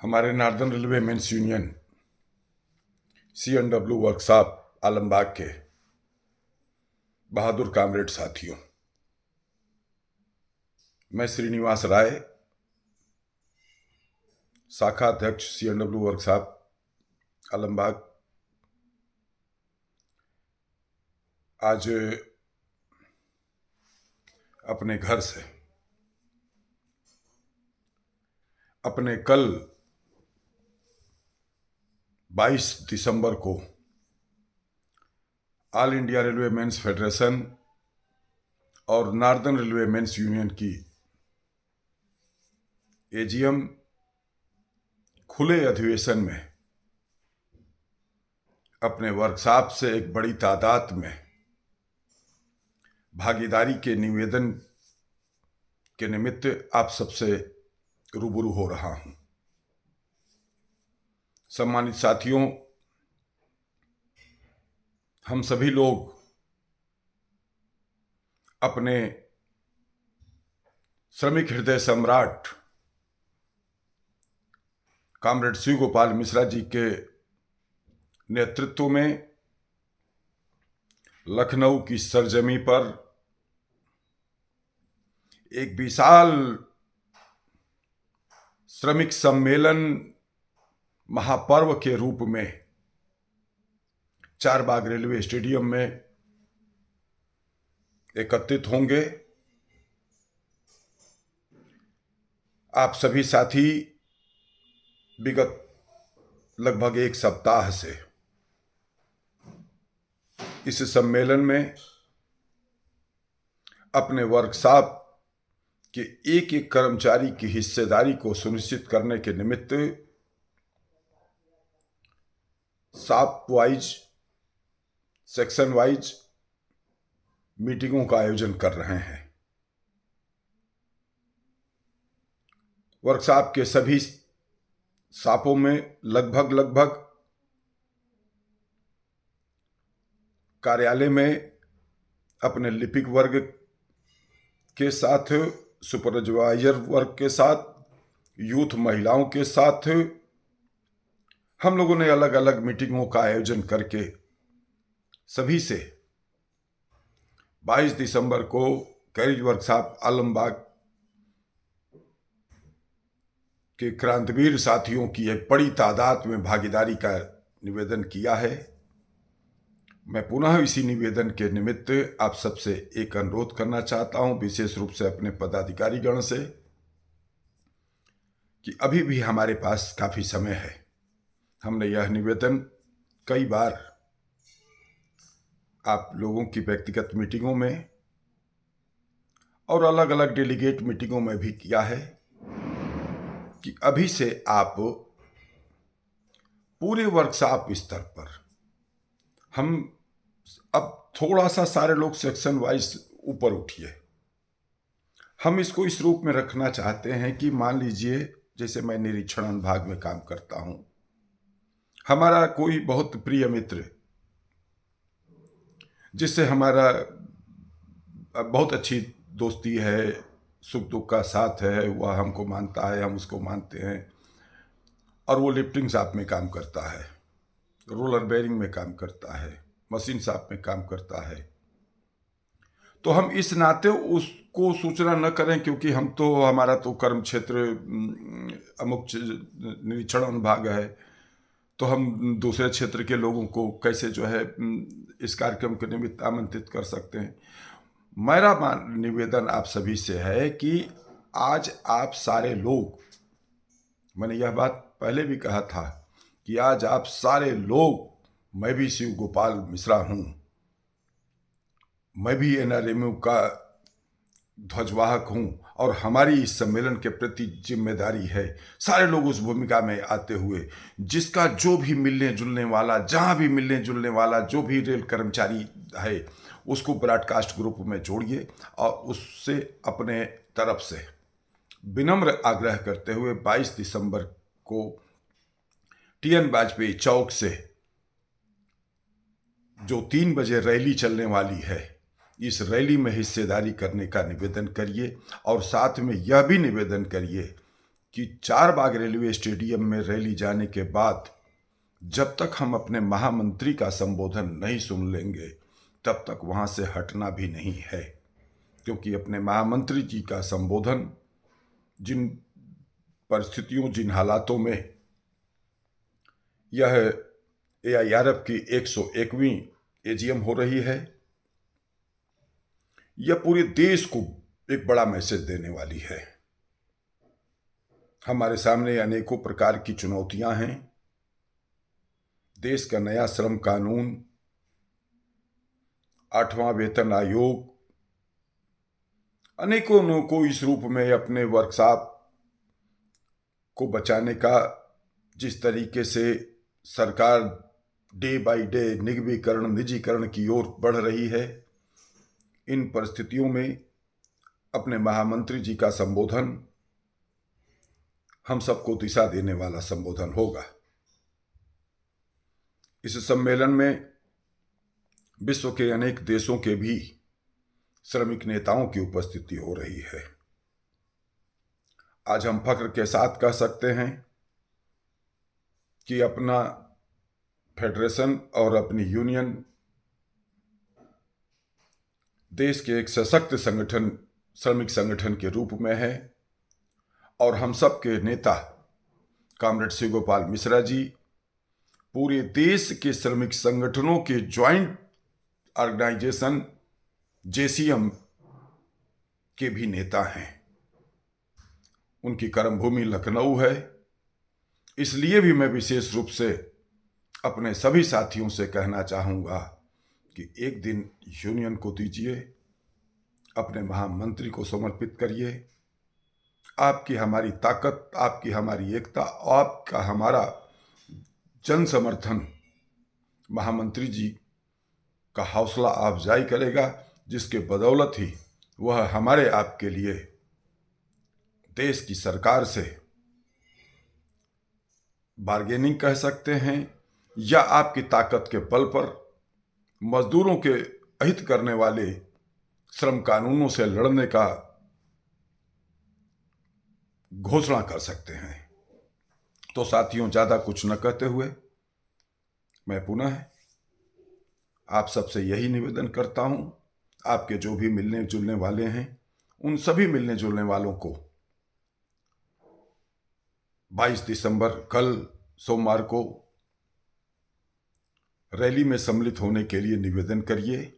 हमारे northern railway men's union CNW workshop Alambagh के बहादुर कामरेड साथियों, मैं श्रीनिवास राय, शाखा अध्यक्ष CNW वर्कशॉप आलमबाग, आज अपने घर से अपने कल 22 दिसंबर को all India railway men's federation और नार्दर्न रेलवे मेंस यूनियन की AGM खुले अधिवेशन में अपने वर्कशॉप से एक बड़ी तादाद में भागीदारी के निवेदन के निमित्त आप सबसे रूबरू हो रहा हूं। सम्मानित साथियों, हम सभी लोग अपने श्रमिक हृदय सम्राट कामरेड शिव गोपाल मिश्रा जी के नेतृत्व में लखनऊ की सरजमी पर एक विशाल श्रमिक सम्मेलन महापर्व के रूप में चारबाग रेलवे स्टेडियम में एकत्रित होंगे। आप सभी साथी विगत लगभग एक सप्ताह से इस सम्मेलन में अपने वर्कशॉप के एक एक कर्मचारी की हिस्सेदारी को सुनिश्चित करने के निमित्त शॉप वाइज, सेक्शन वाइज मीटिंगों का आयोजन कर रहे हैं। वर्कशॉप के सभी शॉपों में लगभग कार्यालय में अपने लिपिक वर्ग के साथ, सुपरवाइजर वर्ग के साथ, यूथ महिलाओं के साथ हम लोगों ने अलग अलग मीटिंगों का आयोजन करके सभी से 22 दिसंबर को कैरिज वर्कशॉप आलमबाग के क्रांतिवीर साथियों की एक बड़ी तादाद में भागीदारी का निवेदन किया है। मैं पुनः इसी निवेदन के निमित्त आप सबसे एक अनुरोध करना चाहता हूं, विशेष रूप से अपने पदाधिकारी गण से, कि अभी भी हमारे पास काफी समय है। हमने यह निवेदन कई बार आप लोगों की व्यक्तिगत मीटिंगों में और अलग अलग डेलीगेट मीटिंगों में भी किया है कि अभी से आप पूरे वर्कशॉप स्तर पर, हम अब थोड़ा सा सारे लोग सेक्शन वाइज ऊपर उठिए। हम इसको इस रूप में रखना चाहते हैं कि मान लीजिए जैसे मैं निरीक्षण अनुभाग में काम करता हूं, हमारा कोई बहुत प्रिय मित्र जिससे हमारा बहुत अच्छी दोस्ती है, सुख दुख का साथ है, वह हमको मानता है, हम उसको मानते हैं, और वो लिफ्टिंग शॉप में काम करता है, रोलर बेरिंग में काम करता है, मशीन शॉप में काम करता है, तो हम इस नाते उसको सूचना न करें, क्योंकि हम तो, हमारा तो कर्म क्षेत्र अमुक निरीक्षण अनुभाग है, तो हम दूसरे क्षेत्र के लोगों को कैसे जो है इस कार्यक्रम के निमित्त आमंत्रित कर सकते हैं। मेरा निवेदन आप सभी से है कि आज आप सारे लोग, मैंने यह बात पहले भी कहा था कि आज आप सारे लोग, मैं भी शिव गोपाल मिश्रा हूं, मैं भी NRMU का ध्वजवाहक हूं, और हमारी इस सम्मेलन के प्रति जिम्मेदारी है सारे लोग उस भूमिका में आते हुए, जिसका जो भी मिलने जुलने वाला, जहां भी मिलने जुलने वाला जो भी रेल कर्मचारी है, उसको ब्रॉडकास्ट ग्रुप में जोड़िए और उससे अपने तरफ से विनम्र आग्रह करते हुए 22 दिसंबर को TN वाजपेयी चौक से जो 3 बजे रैली चलने वाली है, इस रैली में हिस्सेदारी करने का निवेदन करिए, और साथ में यह भी निवेदन करिए कि चारबाग रेलवे स्टेडियम में रैली जाने के बाद जब तक हम अपने महामंत्री का संबोधन नहीं सुन लेंगे तब तक वहां से हटना भी नहीं है, क्योंकि अपने महामंत्री जी का संबोधन जिन परिस्थितियों, जिन हालातों में यह AIRF की 101वीं AGM हो रही है, यह पूरे देश को एक बड़ा मैसेज देने वाली है। हमारे सामने अनेकों प्रकार की चुनौतियां हैं। देश का नया श्रम कानून, 8वां वेतन आयोग, अनेकों को इस रूप में अपने वर्कशॉप को बचाने का जिस तरीके से सरकार डे बाय डे निगमीकरण, निजीकरण की ओर बढ़ रही है, इन परिस्थितियों में अपने महामंत्री जी का संबोधन हम सबको दिशा देने वाला संबोधन होगा। इस सम्मेलन में विश्व के अनेक देशों के भी श्रमिक नेताओं की उपस्थिति हो रही है। आज हम फख्र के साथ कह सकते हैं कि अपना फेडरेशन और अपनी यूनियन देश के एक सशक्त संगठन, श्रमिक संगठन के रूप में है, और हम सब के नेता कॉमरेड शिव गोपाल मिश्रा जी पूरे देश के श्रमिक संगठनों के ज्वाइंट ऑर्गेनाइजेशन JCM के भी नेता हैं। उनकी कर्मभूमि लखनऊ है, इसलिए भी मैं विशेष रूप से अपने सभी साथियों से कहना चाहूँगा कि एक दिन यूनियन को दीजिए, अपने महामंत्री को समर्पित करिए। आपकी हमारी ताकत, आपकी हमारी एकता, आपका हमारा जन समर्थन महामंत्री जी का हौसला अफजाई करेगा, जिसके बदौलत ही वह हमारे आपके लिए देश की सरकार से बार्गेनिंग कह सकते हैं, या आपकी ताकत के बल पर मजदूरों के अहित करने वाले श्रम कानूनों से लड़ने का घोषणा कर सकते हैं। तो साथियों, ज्यादा कुछ न कहते हुए मैं पुनः आप सबसे यही निवेदन करता हूं, आपके जो भी मिलने जुलने वाले हैं उन सभी मिलने जुलने वालों को 22 दिसंबर कल सोमवार को रैली में सम्मिलित होने के लिए निवेदन करिए।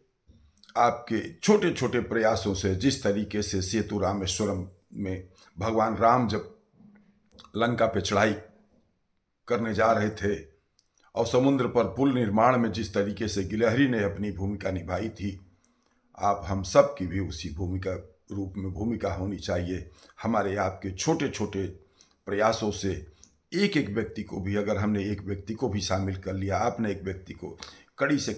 आपके छोटे छोटे प्रयासों से, जिस तरीके से सेतु रामेश्वरम में भगवान राम जब लंका पे चढ़ाई करने जा रहे थे और समुद्र पर पुल निर्माण में जिस तरीके से गिलहरी ने अपनी भूमिका निभाई थी, आप हम सब की भी उसी भूमिका रूप में भूमिका होनी चाहिए। हमारे आपके छोटे छोटे प्रयासों से एक एक व्यक्ति को भी, अगर हमने एक व्यक्ति को भी शामिल कर लिया, आपने एक व्यक्ति को, कड़ी से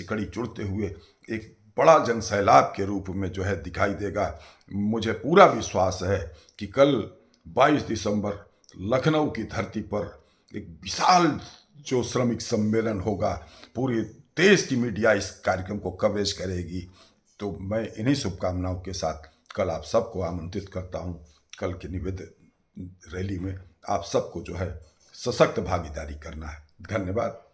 कड़ी जुड़ते हुए एक बड़ा जन सैलाब के रूप में जो है दिखाई देगा। मुझे पूरा विश्वास है कि कल 22 दिसंबर लखनऊ की धरती पर एक विशाल जो श्रमिक सम्मेलन होगा, पूरे देश की मीडिया इस कार्यक्रम को कवरेज करेगी। तो मैं इन्हीं शुभकामनाओं के साथ कल आप सबको आमंत्रित करता हूं। कल के निवेदन रैली में आप सबको जो है सशक्त भागीदारी करना है। धन्यवाद।